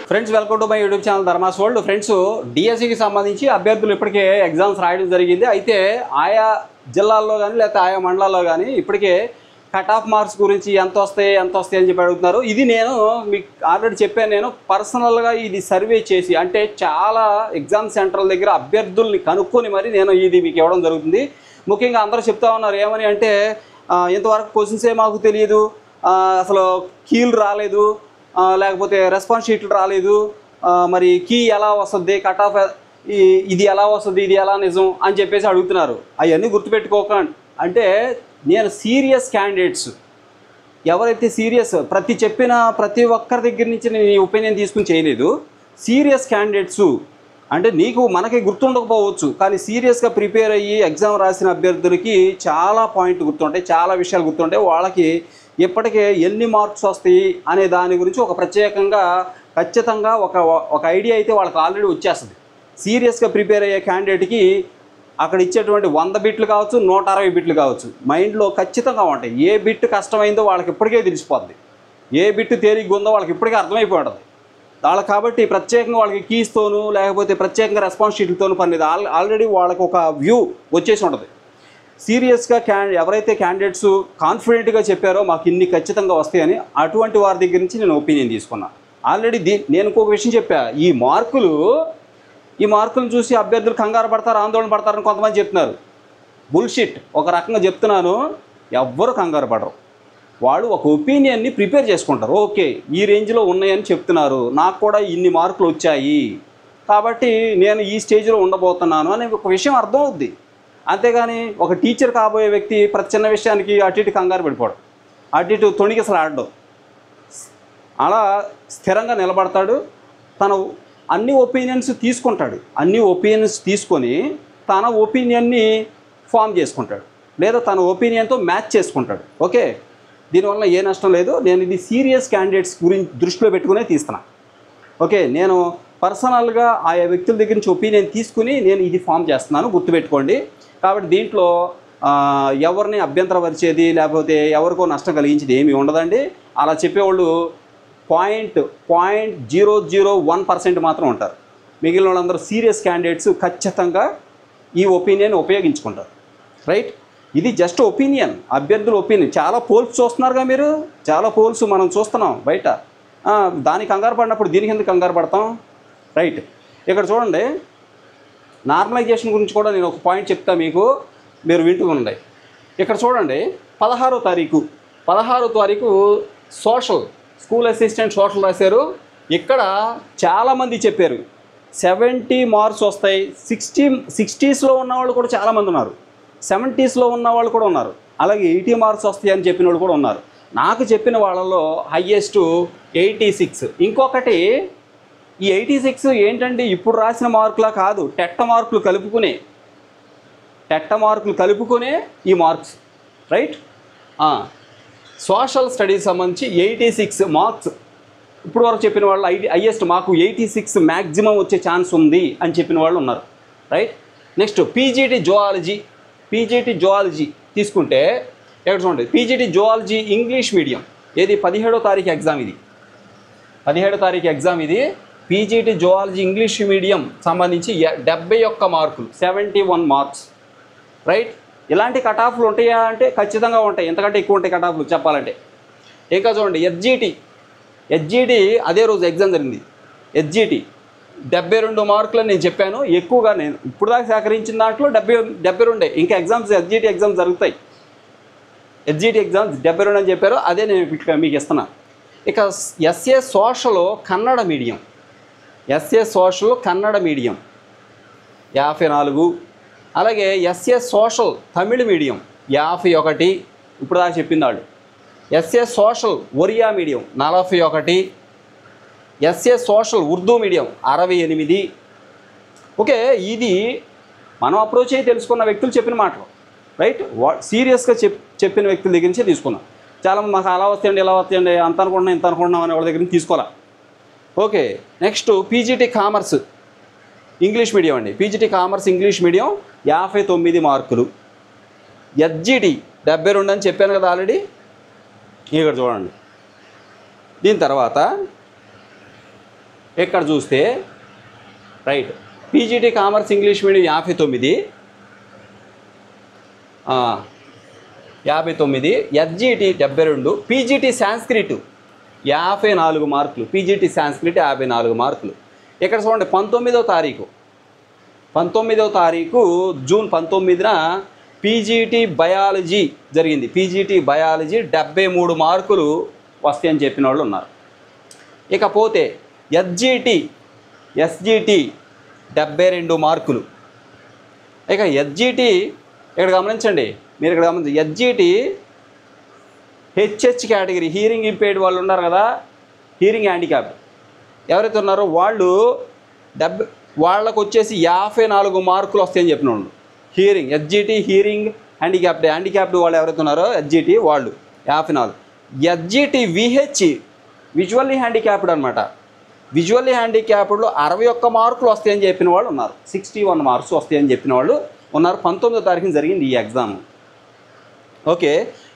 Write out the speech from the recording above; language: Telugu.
Friends welcome to my YouTube channel Dharma's world. Friends డిఎస్సికి సంబంధించి అభ్యర్థులు ఇప్పటికే ఎగ్జామ్స్ రాయడం జరిగింది. అయితే ఆయా జిల్లాల్లో కానీ లేకపోతే ఆయా మండలాల్లో కానీ ఇప్పటికే కట్ ఆఫ్ మార్క్స్ గురించి ఎంత వస్తాయి అని చెప్పి అడుగుతున్నారు. ఇది నేను మీకు ఆల్రెడీ చెప్పాను. నేను పర్సనల్గా ఇది సర్వే చేసి అంటే చాలా ఎగ్జామ్ సెంటర్ల దగ్గర అభ్యర్థుల్ని కనుక్కొని మరి నేను ఇది మీకు ఇవ్వడం జరుగుతుంది. ముఖ్యంగా అందరూ చెప్తా ఉన్నారు ఏమని అంటే ఇంతవరకు క్వశ్చన్సే మాకు తెలియదు, అసలు కీలు రాలేదు, లేకపోతే రెస్పాన్స్ షీట్లు రాలేదు, మరి కీ ఎలా వస్తుంది, కట్ ఆఫ్ ఇది ఎలా వస్తుంది, ఇది ఎలా నిజం అని చెప్పేసి అడుగుతున్నారు. అవన్నీ గుర్తుపెట్టుకోకండి. అంటే నేను సీరియస్ క్యాండిడేట్స్ ఎవరైతే సీరియస్ ప్రతి ఒక్కరి దగ్గర నుంచి నేను ఈ ఒపీనియన్ తీసుకుని చేయలేదు. సీరియస్ క్యాండిడేట్స్ అంటే మనకి గుర్తుండకపోవచ్చు, కానీ సీరియస్గా ప్రిపేర్ అయ్యి ఎగ్జామ్ రాసిన అభ్యర్థులకి చాలా పాయింట్ గుర్తుంటాయి, చాలా విషయాలు గుర్తుంటాయి. వాళ్ళకి ఇప్పటికే ఎన్ని మార్క్స్ వస్తాయి అనే దాని గురించి ఒక ప్రత్యేకంగా ఖచ్చితంగా ఒక ఐడియా అయితే వాళ్ళకి ఆల్రెడీ వచ్చేస్తుంది. సీరియస్గా ప్రిపేర్ అయ్యే క్యాండిడేట్కి అక్కడ ఇచ్చేటువంటి 100 బిట్లు కావచ్చు, 160 బిట్లు కావచ్చు, మైండ్లో ఖచ్చితంగా ఉంటాయి. ఏ బిట్ కష్టమైందో వాళ్ళకి ఇప్పటికే తెలిసిపోద్ది, ఏ బిట్ తేలిగ్గా ఉందో వాళ్ళకి ఇప్పటికే అర్థమైపోయి ఉంటుంది. వాళ్ళకి కాబట్టి ప్రత్యేకంగా వాళ్ళకి కీస్తోనూ లేకపోతే ప్రత్యేకంగా రెస్పాన్స్ షీట్లతోనూ పనిలేదు. ఆల్రెడీ వాళ్ళకి ఒక వ్యూ వచ్చేసి ఉంటుంది. సీరియస్గా ఎవరైతే క్యాండిడేట్స్ కాన్ఫిడెంట్గా చెప్పారో మాకు ఇన్ని ఖచ్చితంగా వస్తాయని, అటువంటి వారి దగ్గర నుంచి నేను ఒపీనియన్ తీసుకున్నాను. ఆల్రెడీ నేను ఇంకొక విషయం చెప్పా, ఈ మార్కులను చూసి అభ్యర్థులు కంగారు పడతారు, ఆందోళన పడతారని కొంతమంది చెప్తున్నారు. బుల్షిట్. ఒక రకంగా చెప్తున్నాను, ఎవ్వరు కంగారు పడరు. వాళ్ళు ఒక ఒపీనియన్ని ప్రిపేర్ చేసుకుంటారు. ఓకే ఈ రేంజ్లో ఉన్నాయని చెప్తున్నారు, నాకు కూడా ఇన్ని మార్కులు వచ్చాయి కాబట్టి నేను ఈ స్టేజ్లో ఉండబోతున్నాను అనే ఒక విషయం అర్థం అవుద్ది. అంతేగాని ఒక టీచర్ కాబోయే వ్యక్తి ప్రతి చిన్న విషయానికి అటు ఇటు కంగారు పడిపోవడం, అటు ఇటు తొణికిసలు ఆడడం, అలా స్థిరంగా నిలబడతాడు. తన అన్ని ఒపీనియన్స్ తీసుకొని తన ఒపీనియన్ని ఫామ్ చేసుకుంటాడు, లేదా తన ఒపీనియన్తో మ్యాచ్ చేసుకుంటాడు. ఓకే, దీనివల్ల ఏ నష్టం లేదు. నేను ఇది సీరియస్ క్యాండిడేట్స్ గురించి దృష్టిలో పెట్టుకునే తీస్తున్నా. ఓకే, నేను పర్సనల్గా ఆయా వ్యక్తుల దగ్గర నుంచి ఒపీనియన్ తీసుకుని నేను ఇది ఫామ్ చేస్తున్నాను, గుర్తుపెట్టుకోండి. కాబట్టి దీంట్లో ఎవరిని అభ్యంతరపరిచేది లేకపోతే ఎవరికో నష్టం కలిగించేది ఏమీ ఉండదండి. అలా చెప్పేవాళ్ళు 0.001% మాత్రం ఉంటారు. మిగిలిన వాళ్ళందరూ సీరియస్ క్యాండిడేట్స్ ఖచ్చితంగా ఈ ఒపీనియన్ ఉపయోగించుకుంటారు. రైట్, ఇది జస్ట్ ఒపీనియన్, అభ్యర్థుల ఒపీనియన్. చాలా పోల్స్ చూస్తున్నారుగా మీరు, చాలా పోల్స్ మనం చూస్తున్నాం బయట. దానికి కంగారు పడినప్పుడు దీనికి ఎందుకు కంగారు పడతాం? రైట్, ఇక్కడ చూడండి, నార్మలైజేషన్ గురించి కూడా నేను ఒక పాయింట్ చెప్తా మీకు, మీరు వింటూ ఉండండి. ఇక్కడ చూడండి, 16వ తారీఖు స్కూల్ అసిస్టెంట్ సోషల్ రాశారు. ఇక్కడ చాలామంది చెప్పారు 70 మార్క్స్ వస్తాయి. 60స్లో ఉన్నవాళ్ళు కూడా చాలామంది ఉన్నారు, 70స్లో ఉన్నవాళ్ళు కూడా ఉన్నారు, అలాగే 80 మార్క్స్ వస్తాయి అని చెప్పిన వాళ్ళు కూడా ఉన్నారు. నాకు చెప్పిన వాళ్ళలో హయ్యెస్ట్ 86. ఇంకొకటి, ఈ 86 ఏంటంటే ఇప్పుడు రాసిన మార్కులా కాదు, టెట్ట మార్కులు కలుపుకునే ఈ మార్క్స్. రైట్, సోషల్ స్టడీస్ సంబంధించి 86 మార్క్స్ ఇప్పుడు వరకు చెప్పిన వాళ్ళు హైయెస్ట్ మాకు 86 మ్యాక్సిమం వచ్చే ఛాన్స్ ఉంది అని చెప్పిన వాళ్ళు ఉన్నారు. రైట్, నెక్స్ట్ పీజీటీ జువాలజీ తీసుకుంటే ఎక్కడ చూడండి, పీజీటీ జువాలజీ ఇంగ్లీష్ మీడియం, ఏది 17వ తారీఖు ఎగ్జామ్ ఇది. పీజీటీ జువాలజీ ఇంగ్లీష్ మీడియం సంబంధించి 71 మార్కులు, 71 మార్క్స్. రైట్, ఇలాంటి కట్ ఆఫ్లు ఉంటాయా అంటే ఖచ్చితంగా ఉంటాయి, ఎంతకంటే ఎక్కువ ఉంటాయి కట్ ఆఫ్లు చెప్పాలంటే. ఇంకా చూడండి, హెచ్జిటి అదే రోజు ఎగ్జామ్ జరిగింది. హెచ్జిటి 72 మార్కులు నేను చెప్పాను. ఎక్కువగా నేను ఇప్పుడు దాకా సేకరించిన దాంట్లో 72. ఇంకా హెచ్జిటి ఎగ్జామ్స్ జరుగుతాయి. హెచ్జిటి ఎగ్జామ్స్ 72 అని చెప్పారు, అదే నేను మీకు ఇస్తున్నాను. ఇక ఎస్ఏ సోషల్ కన్నడ మీడియం 54. అలాగే ఎస్ఏ సోషల్ తమిళ మీడియం 51, ఇప్పుడు దాకా చెప్పింది వాళ్ళు. SA social Oriya medium 41, SA social Urdu medium 68. Okay, ఇది మనం అప్రోచ్ అయ్యి తెలుసుకున్న వ్యక్తులు చెప్పిన మాటలు. రైట్, సీరియస్గా చెప్పిన వ్యక్తుల దగ్గర నుంచే తీసుకున్నాం. చాలామంది మాకు అలా వస్తాయండి ఇలా వస్తాయండి అంత అనుకుంటున్నాం ఇంత అనుకుంటున్నాం అనే వాళ్ళ దగ్గర నుంచి తీసుకోవాలా. Okay, next PGT commerce English medium అండి. పీజీటీ కామర్స్ ఇంగ్లీష్ మీడియం 59 మార్కులు. హెచ్జిటి 72 అని చెప్పాను కదా ఆల్రెడీ. ఇక్కడ చూడండి, దీని తర్వాత ఇక్కడ చూస్తే right PGT commerce English medium 59, 59, SGT 72, PGT Sanskrit 54 మార్కులు, పీజీటీ సాంస్క్రిట్ 54 మార్కులు. ఇక్కడ చూడండి 19వ తారీఖు జూన్ 19న పీజీటీ బయాలజీ జరిగింది. పీజీటీ బయాలజీ 73 మార్కులు వస్తాయని చెప్పిన వాళ్ళు ఉన్నారు. ఇకపోతే ఎస్జీటీ 72 మార్కులు. ఇక ఎస్జీటీ ఇక్కడ గమనించండి, మీరు ఇక్కడ గమనించండి, SGT HH category hearing impaired వాళ్ళు ఉన్నారు కదా, హీరింగ్ హ్యాండిక్యాప్ ఎవరైతే ఉన్నారో వాళ్ళకు వచ్చేసి 54 మార్కులు వస్తాయని చెప్పిన వాళ్ళు. ఎస్జీటీ హీరింగ్ హ్యాండిక్యాప్డ్ వాళ్ళు ఎవరైతే ఉన్నారో ఎస్జీటీ వాళ్ళు 54. ఎస్జీటీ విహెచ్ విజువల్లీ హ్యాండిక్యాప్డ్ అనమాట. విజువల్లీ హ్యాండిక్యాప్డ్లో 61 మార్కులు వస్తాయని చెప్పిన వాళ్ళు ఉన్నారు. 61 మార్క్స్ వస్తాయని చెప్పిన వాళ్ళు ఉన్నారు. 19వ తారీఖున జరిగింది ఈ ఎగ్జామ్. ఓకే,